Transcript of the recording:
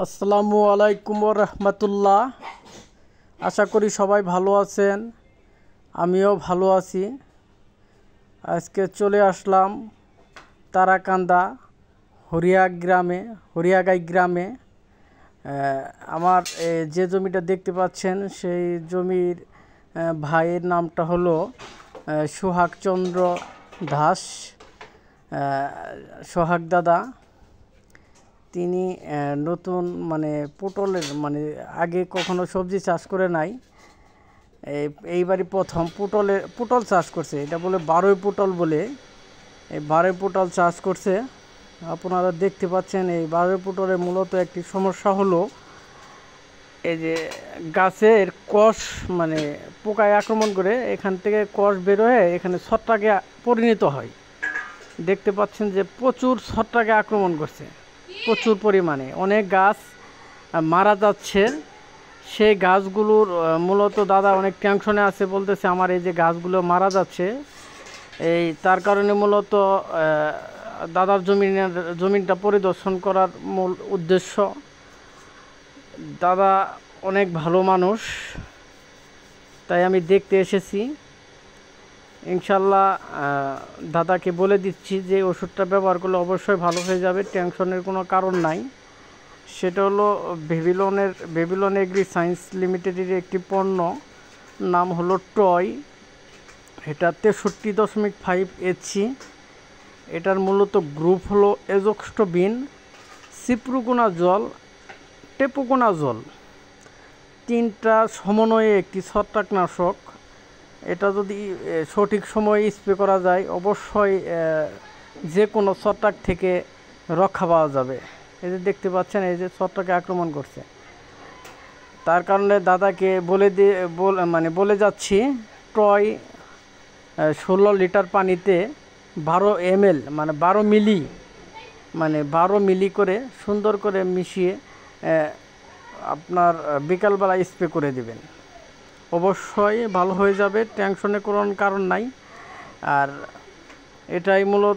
আসসালামু আলাইকুম রহমতুল্লাহ। আশা করি সবাই ভালো আছেন, আমিও ভালো আছি। আজকে চলে আসলাম তারাকান্দা হরিয়াগাই গ্রামে। আমার যে জমিটা দেখতে পাচ্ছেন সেই জমির ভাইয়ের নামটা হলো সোহাগচন্দ্র দাস। সোহাগ দাদা তিনি নতুন পটলের আগে কখনো সবজি চাষ করে নাই, এইবারই প্রথম পটল চাষ করছে। এটা বলে বারোই পটল বলে, এই বারোই পটল চাষ করছে। আপনারা দেখতে পাচ্ছেন এই বারোই পটলের মূলত একটি সমস্যা হলো এই যে গাছের কষ পোকায় আক্রমণ করে, এখান থেকে কষ বের হয়ে এখানে ছত্রাকে পরিণত হয়। দেখতে পাচ্ছেন যে প্রচুর ছত্রাকে আক্রমণ করছে, প্রচুর পরিমাণে অনেক গাছ মারা যাচ্ছে। সেই গাছগুলোর মূলত দাদা অনেক টেনশনে আছে, বলতেছে আমার এই যে গাছগুলো মারা যাচ্ছে, তার কারণে মূলত দাদার জমিনটা পরিদর্শন করার মূল উদ্দেশ্য। দাদা অনেক ভালো মানুষ, তাই আমি দেখতে এসেছি। ইনশাল্লাহ দাদাকে বলে দিচ্ছি যে ওষুধটা ব্যবহার করলে অবশ্যই ভালো হয়ে যাবে, টেনশনের কোনো কারণ নাই। সেটা হলো বেবিলন এগ্রি সায়েন্স লিমিটেডের একটি পণ্য, নাম হলো টয়। এটা 63.5 HC। এটার মূলত গ্রুপ হলো এজোক্সটোবিন, সিপ্রোকোনাজল, টেপোকোনাজল, তিনটা সমন্বয়ে একটি ছত্রাকনাশক। এটা যদি সঠিক সময়ে স্প্রে করা যায় অবশ্যই যে কোনো ছত্রাক থেকে রক্ষা পাওয়া যাবে। এই যে দেখতে পাচ্ছেন এই যে ছত্রাকে আক্রমণ করছে, তার কারণে দাদাকে বলে যাচ্ছি টয় 16 লিটার পানিতে 12 ml 12 মিলি করে সুন্দর করে মিশিয়ে আপনার বিকালবেলা স্প্রে করে দিবেন, অবশ্যই ভালো হয়ে যাবে, টেনশনে কোনো কারণ নাই। আর এটাই মূলত